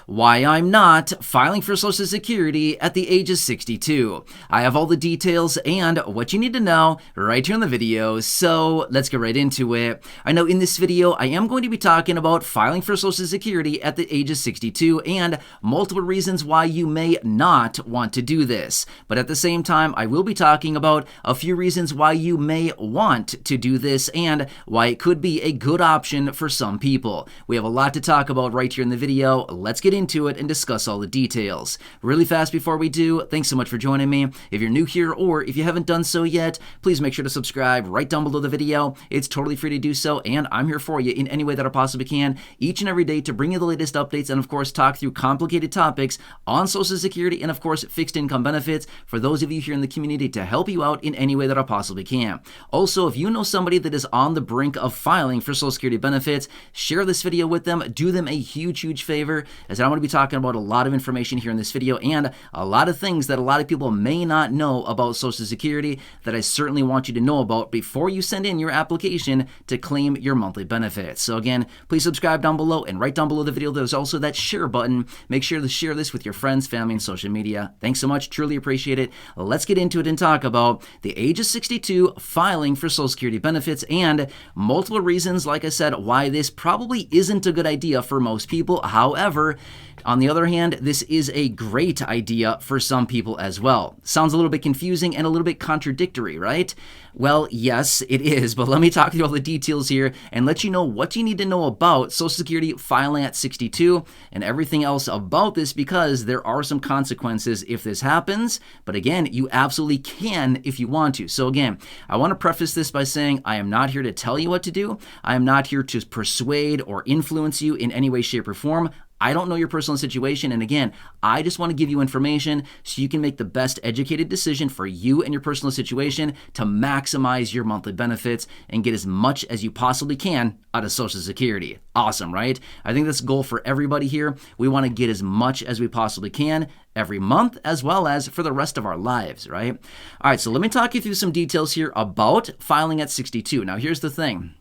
why I'm not filing for Social Security at the age of 62. I have all the details and what you need to know right here in the video, so let's get right into it. I know in this video I am going to be talking about filing for Social Security at the age of 62 and multiple reasons why you may not want to do this. But at the same time, I will be talking about a few reasons why you may want to do this and why it could be a good option for some people. We have a lot to talk about right here in the video. Let's get into it and discuss all the details. Really fast before we do, thanks so much for joining me. If you're new here or if you haven't done so yet, please make sure to subscribe right down below the video. It's totally free to do so, and I'm here for you in any way that I possibly can each and every day to bring you the latest updates and of course talk through complicated topics on Social Security and of course fixed income benefits for those of you here in the community to help you out in any way that I possibly can. Also, if you know somebody that is on the brink of filing for Social Security benefits, share this video with them. Do them a huge favor, as I'm going to be talking about a lot of information here in this video and a lot of things that a lot of people may not know about Social Security that I certainly want you to know about before you send in your application to claim your monthly benefits. So again, please subscribe down below, and right down below the video there's also that share button. Make sure to share this with your friends, family, and social media. Thanks so much, truly appreciate it. Let's get into it and talk about the age of 62, filing for Social Security benefits, and multiple reasons, like I said, why this probably isn't a good idea for most people. However, on the other hand, this is a great idea for some people as well. Sounds a little bit confusing and a little bit contradictory, right? Well, yes, it is, but let me talk through all the details here and let you know what you need to know about Social Security filing at 62 and everything else about this, because there are some consequences if this happens, but again, you absolutely can if you want to. So again, I want to preface this by saying I am not here to tell you what to do. I am not here to persuade or influence you in any way, shape, or form. I don't know your personal situation, and again, I just want to give you information so you can make the best educated decision for you and your personal situation to maximize your monthly benefits and get as much as you possibly can out of Social Security. Awesome, right? I think that's the goal for everybody here. We want to get as much as we possibly can every month as well as for the rest of our lives, right? All right, so let me talk you through some details here about filing at 62. Now, here's the thing.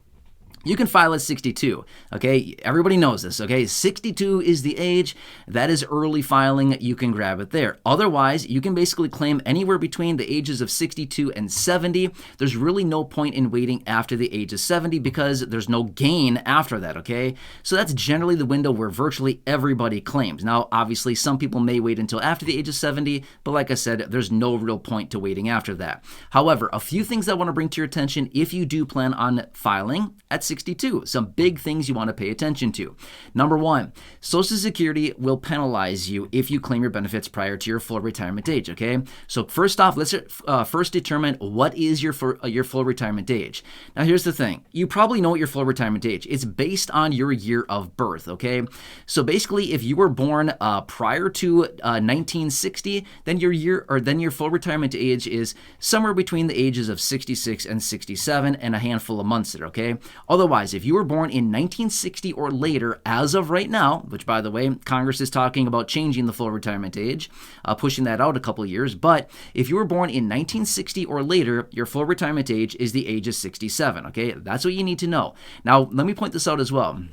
You can file at 62, okay? Everybody knows this, okay? 62 is the age. That is early filing. You can grab it there. Otherwise, you can basically claim anywhere between the ages of 62 and 70. There's really no point in waiting after the age of 70 because there's no gain after that, okay? So that's generally the window where virtually everybody claims. Now, obviously, some people may wait until after the age of 70, but like I said, there's no real point to waiting after that. However, a few things I want to bring to your attention if you do plan on filing at 62. Some big things you want to pay attention to. Number one, Social Security will penalize you if you claim your benefits prior to your full retirement age, okay? So first off, let's first determine what is your full retirement age. Now here's the thing. You probably know what your full retirement age. It's based on your year of birth, okay? So basically, if you were born prior to 1960, then your full retirement age is somewhere between the ages of 66 and 67 and a handful of months there, okay? Otherwise, if you were born in 1960 or later, as of right now, which by the way, Congress is talking about changing the full retirement age, pushing that out a couple of years, but if you were born in 1960 or later, your full retirement age is the age of 67, okay? That's what you need to know. Now, let me point this out as well.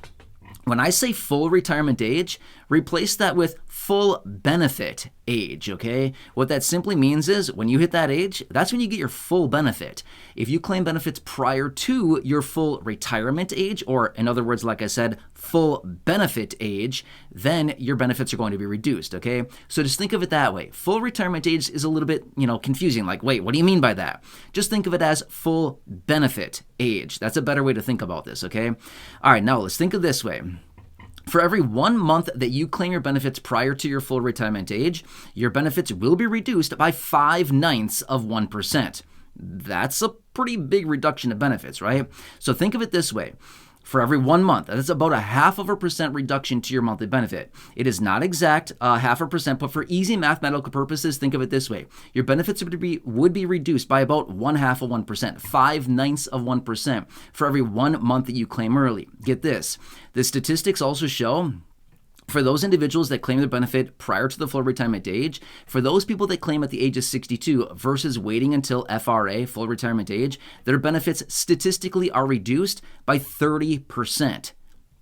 When I say full retirement age, replace that with full benefit age, okay? What that simply means is when you hit that age, that's when you get your full benefit. If you claim benefits prior to your full retirement age, or in other words, like I said, full benefit age, then your benefits are going to be reduced, okay? So just think of it that way. Full retirement age is a little bit, confusing. Like, wait, what do you mean by that? Just think of it as full benefit age. That's a better way to think about this, okay? All right, now let's think of this way. For every 1 month that you claim your benefits prior to your full retirement age, your benefits will be reduced by 0.5%. That's a pretty big reduction of benefits, right? So think of it this way. For every 1 month, that's about a 0.5% reduction to your monthly benefit. It is not exact 0.5%, but for easy mathematical purposes, think of it this way. Your benefits would be reduced by about 0.5%, 0.5% for every 1 month that you claim early. Get this. The statistics also show for those individuals that claim their benefit prior to the full retirement age, for those people that claim at the age of 62 versus waiting until FRA, full retirement age, their benefits statistically are reduced by 30%.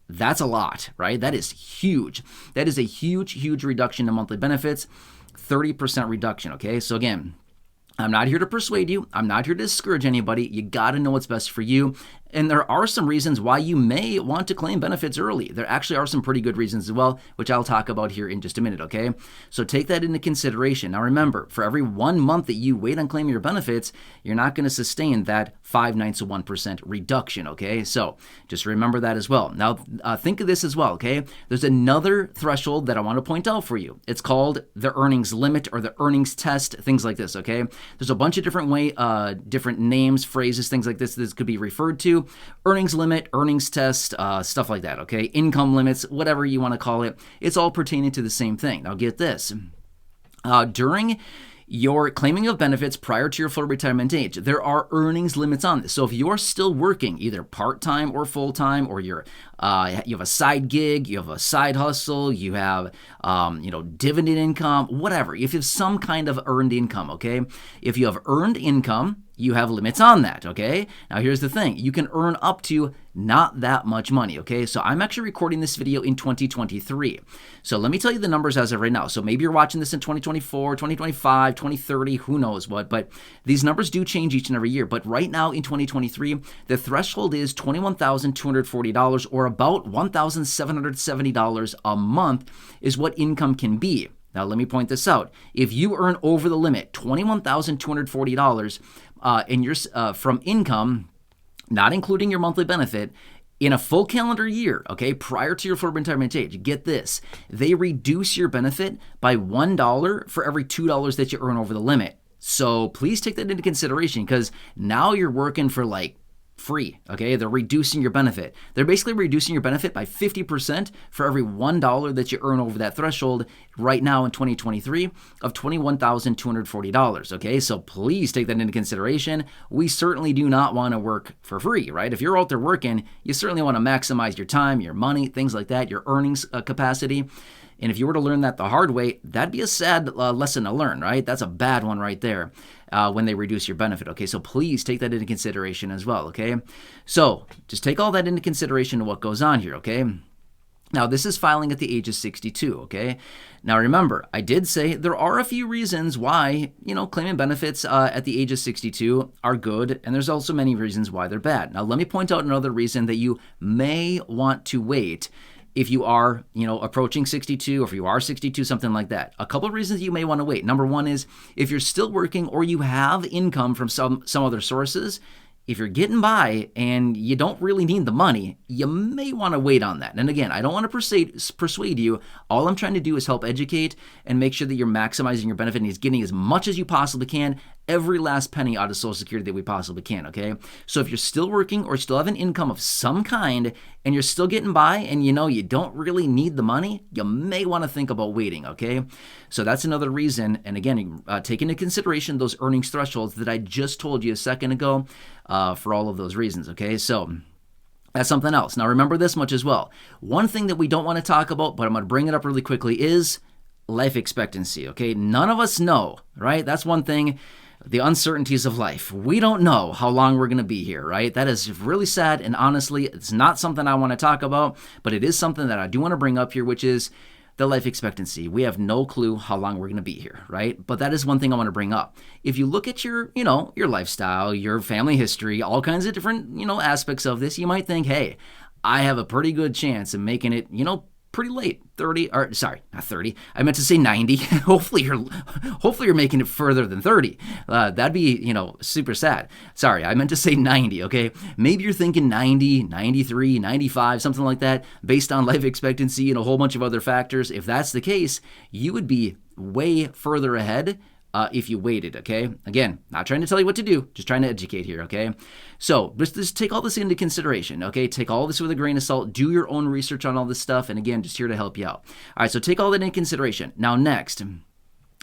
That's a lot, right? That is huge. That is a huge, huge reduction in monthly benefits, 30% reduction, okay? So again, I'm not here to persuade you. I'm not here to discourage anybody. You got to know what's best for you. And there are some reasons why you may want to claim benefits early. There actually are some pretty good reasons as well, which I'll talk about here in just a minute, okay? So take that into consideration. Now remember, for every 1 month that you wait on claiming your benefits, you're not going to sustain that 0.5 of 1% reduction, okay? So just remember that as well. Now think of this as well, okay? There's another threshold that I want to point out for you. It's called the earnings limit or the earnings test, things like this, okay? There's a bunch of different names, phrases, things like this could be referred to. Earnings limit, earnings test, stuff like that, okay? Income limits, whatever you want to call it. It's all pertaining to the same thing. Now get this. During your claiming of benefits prior to your full retirement age, there are earnings limits on this. So if you're still working, either part-time or full-time, or you have a side gig, you have a side hustle, you have dividend income, whatever. If you have some kind of earned income, okay? If you have earned income, you have limits on that, okay? Now here's the thing. You can earn up to not that much money, okay? So I'm actually recording this video in 2023. So let me tell you the numbers as of right now. So maybe you're watching this in 2024, 2025, 2030, who knows what, but these numbers do change each and every year. But right now in 2023, the threshold is $21,240 or about $1,770 a month is what income can be. Now, let me point this out. If you earn over the limit, $21,240, and you're from income, not including your monthly benefit, in a full calendar year, okay, prior to your full retirement age, get this, they reduce your benefit by $1 for every $2 that you earn over the limit. So please take that into consideration because now you're working for like free, okay? They're reducing your benefit. They're basically reducing your benefit by 50% for every $1 that you earn over that threshold right now in 2023 of $21,240, okay? So please take that into consideration. We certainly do not want to work for free, right? If you're out there working, you certainly want to maximize your time, your money, things like that, your earnings capacity. And if you were to learn that the hard way, that'd be a sad lesson to learn, right? That's a bad one right there when they reduce your benefit, okay? So please take that into consideration as well, okay? So just take all that into consideration of what goes on here, okay? Now, this is filing at the age of 62, okay? Now, remember, I did say there are a few reasons why, claiming benefits at the age of 62 are good, and there's also many reasons why they're bad. Now, let me point out another reason that you may want to wait if you are, approaching 62, or if you are 62, something like that. A couple of reasons you may want to wait. Number one is if you're still working or you have income from some other sources, if you're getting by and you don't really need the money, you may want to wait on that. And again, I don't want to persuade you. All I'm trying to do is help educate and make sure that you're maximizing your benefit and getting as much as you possibly can, every last penny out of Social Security that we possibly can, okay? So if you're still working or still have an income of some kind and you're still getting by and you don't really need the money, you may want to think about waiting, okay? So that's another reason. And again, take into consideration those earnings thresholds that I just told you a second ago for all of those reasons, okay? So that's something else. Now remember this much as well. One thing that we don't want to talk about, but I'm going to bring it up really quickly, is life expectancy, okay? None of us know, right? That's one thing. The uncertainties of life. We don't know how long we're going to be here, right? That is really sad, and honestly, it's not something I want to talk about, but it is something that I do want to bring up here, which is the life expectancy. We have no clue how long we're going to be here, right? But that is one thing I want to bring up. If you look at your lifestyle, your family history, all kinds of different, aspects of this, you might think, hey, I have a pretty good chance of making it, pretty late, 30, or sorry, not 30. I meant to say 90. Hopefully you're making it further than 30. That'd be, super sad. Sorry, I meant to say 90, okay? Maybe you're thinking 90, 93, 95, something like that, based on life expectancy and a whole bunch of other factors. If that's the case, you would be way further ahead if you waited, okay? Again, not trying to tell you what to do, just trying to educate here, okay? So just take all this into consideration, okay? Take all this with a grain of salt. Do your own research on all this stuff. And again, just here to help you out. All right, so take all that into consideration. Now, next,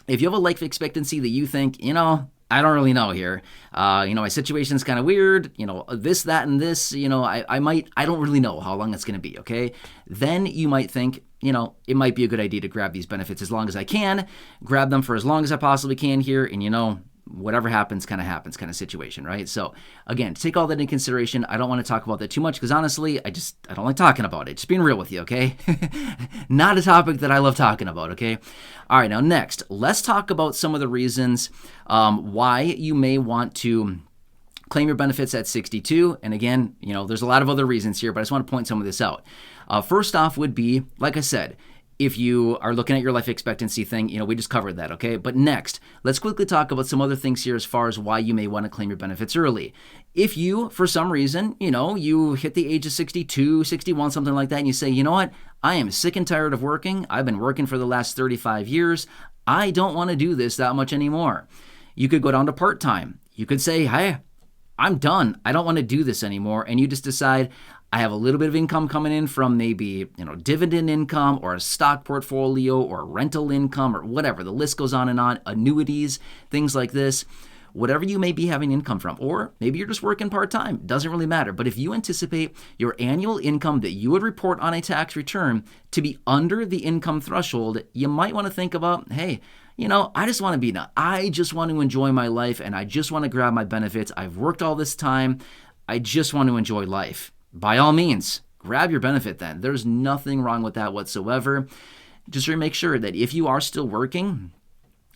if you have a life expectancy that you think, I don't really know here. My situation's kind of weird. This, that, and this. I don't really know how long that's going to be. Okay, then you might think, it might be a good idea to grab these benefits as long as I can, grab them for as long as I possibly can here, and whatever happens kind of situation, right? So again, take all that into consideration. I don't want to talk about that too much because honestly, I don't like talking about it. Just being real with you, okay? Not a topic that I love talking about, okay? All right, now next, let's talk about some of the reasons why you may want to claim your benefits at 62. And again, there's a lot of other reasons here, but I just want to point some of this out. First off would be, like I said, if you are looking at your life expectancy thing, we just covered that, okay? But next, let's quickly talk about some other things here as far as why you may want to claim your benefits early. If you, for some reason, you hit the age of 62, 61, something like that, and you say, you know what, I am sick and tired of working. I've been working for the last 35 years. I don't want to do this that much anymore. You could go down to part-time. You could say, hey, I'm done. I don't want to do this anymore. And you just decide, I have a little bit of income coming in from maybe, dividend income or a stock portfolio or rental income or whatever. The list goes on and on. Annuities, things like this. Whatever you may be having income from, or maybe you're just working part-time. Doesn't really matter. But if you anticipate your annual income that you would report on a tax return to be under the income threshold, you might want to think about, hey, I just want to be done. I just want to enjoy my life and I just want to grab my benefits. I've worked all this time. I just want to enjoy life. By all means, grab your benefit then. There's nothing wrong with that whatsoever. Just make sure that if you are still working,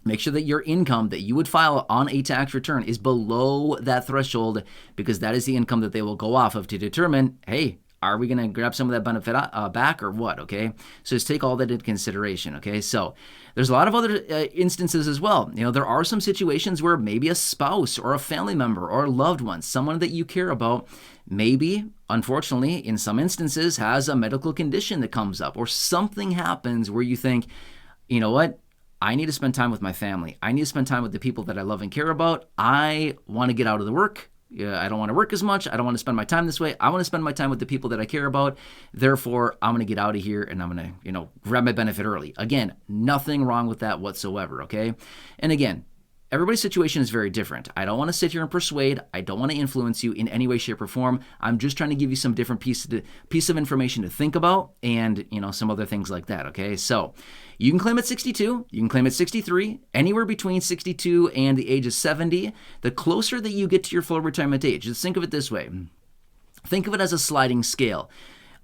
make sure that your income that you would file on a tax return is below that threshold, because that is the income that they will go off of to determine, hey, are we going to grab some of that benefit back or what, okay? So just take all that into consideration, okay? So there's a lot of other instances as well. There are some situations where maybe a spouse or a family member or a loved one, someone that you care about, maybe, unfortunately, in some instances, has a medical condition that comes up or something happens where you think, you know what? I need to spend time with my family. I need to spend time with the people that I love and care about. I want to get out of the work. I don't want to work as much. I don't want to spend my time this way. I want to spend my time with the people that I care about. Therefore, I'm going to get out of here and I'm going to, grab my benefit early. Again, nothing wrong with that whatsoever, okay? And again, everybody's situation is very different. I don't want to sit here and persuade. I don't want to influence you in any way, shape, or form. I'm just trying to give you some different piece of information to think about and, some other things like that, okay? So you can claim at 62. You can claim at 63. Anywhere between 62 and the age of 70. The closer that you get to your full retirement age, just think of it this way. Think of it as a sliding scale.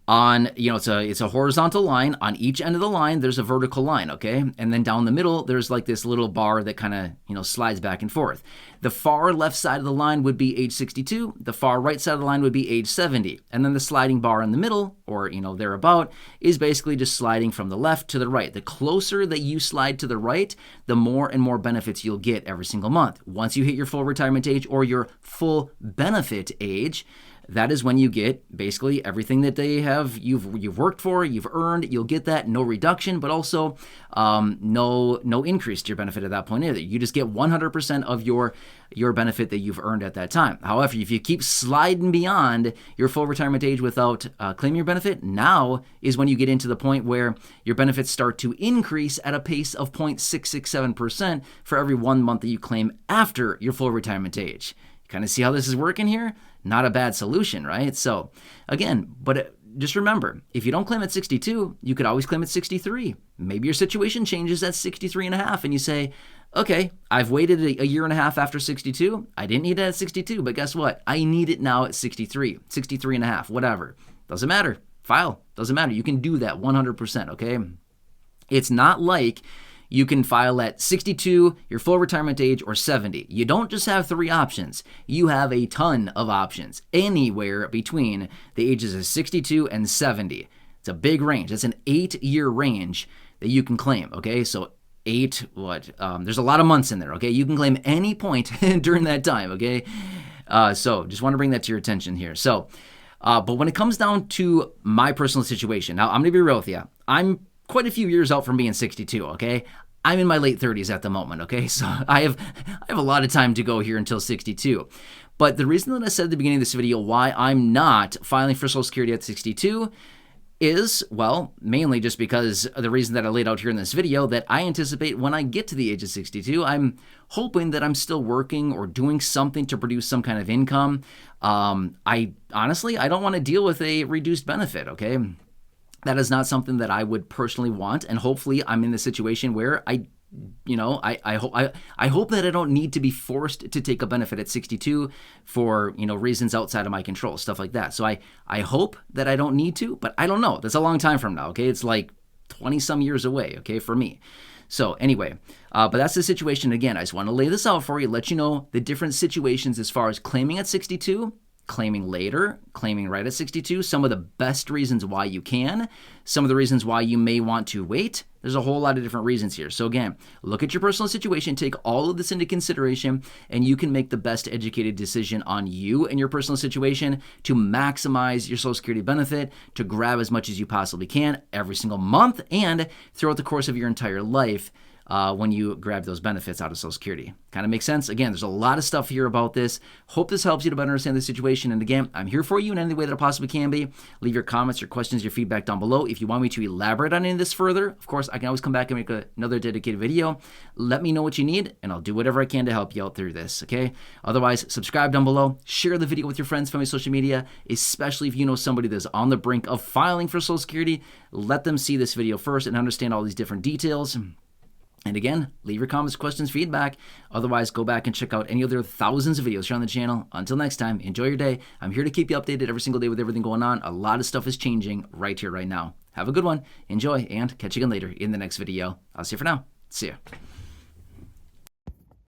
It's a horizontal line. On each end of the line, there's a vertical line, okay? And then down the middle, there's like this little bar that kind of, slides back and forth. The far left side of the line would be age 62. The far right side of the line would be age 70. And then the sliding bar in the middle, or, thereabout, is basically just sliding from the left to the right. The closer that you slide to the right, the more and more benefits you'll get every single month. Once you hit your full retirement age or your full benefit age, that is when you get basically everything that they have you've worked for, you've earned. You'll get that, no reduction, but also no increase to your benefit at that point either. You just get 100% of your benefit that you've earned at that time. However, if you keep sliding beyond your full retirement age without claiming your benefit, now is when you get into the point where your benefits start to increase at a pace of 0.667% for every 1 month that you claim after your full retirement age. You kind of see how this is working here? Not a bad solution, right? So again, but just remember, if you don't claim at 62, you could always claim at 63. Maybe your situation changes at 63 and a half and you say, okay, I've waited a year and a half after 62. I didn't need it at 62, but guess what? I need it now at 63 and a half, whatever. Doesn't matter. File. Doesn't matter. You can do that 100%, okay? It's not like you can file at 62, your full retirement age, or 70. You don't just have 3 options. You have a ton of options, anywhere between the ages of 62 and 70. It's a big range. It's an 8-year range that you can claim, okay? So there's a lot of months in there, okay? You can claim any point during that time, okay? So just want to bring that to your attention here. So, but when it comes down to my personal situation, now I'm going to be real with you. I'm quite a few years out from being 62, okay? I'm in my late 30s at the moment, okay? So I have a lot of time to go here until 62. But the reason that I said at the beginning of this video why I'm not filing for Social Security at 62 is, well, mainly just because of the reason that I laid out here in this video, that I anticipate when I get to the age of 62, I'm hoping that I'm still working or doing something to produce some kind of income. I don't want to deal with a reduced benefit, okay? That is not something that I would personally want, and hopefully I'm in the situation where I you know, I hope that I don't need to be forced to take a benefit at 62 for, you know, reasons outside of my control, stuff like that. So I hope that I don't need to, but I don't know. That's a long time from now, okay? It's like 20 some years away, okay, for me. So anyway, but that's the situation. Again, I just want to lay this out for you, let you know the different situations as far as claiming at 62, claiming later, claiming right at 62, some of the best reasons why you can, some of the reasons why you may want to wait. There's a whole lot of different reasons here. So again, look at your personal situation, take all of this into consideration, and you can make the best educated decision on you and your personal situation to maximize your Social Security benefit, to grab as much as you possibly can every single month and throughout the course of your entire life. When you grab those benefits out of Social Security. Kind of makes sense? Again, there's a lot of stuff here about this. Hope this helps you to better understand the situation. And again, I'm here for you in any way that I possibly can be. Leave your comments, your questions, your feedback down below. If you want me to elaborate on any of this further, of course, I can always come back and make another dedicated video. Let me know what you need, and I'll do whatever I can to help you out through this, okay? Otherwise, subscribe down below. Share the video with your friends, family, social media, especially if you know somebody that's on the brink of filing for Social Security. Let them see this video first and understand all these different details. And again, leave your comments, questions, feedback. Otherwise, go back and check out any other thousands of videos here on the channel. Until next time, enjoy your day. I'm here to keep you updated every single day with everything going on. A lot of stuff is changing right here, right now. Have a good one. Enjoy, and catch you again later in the next video. I'll see you for now. See ya.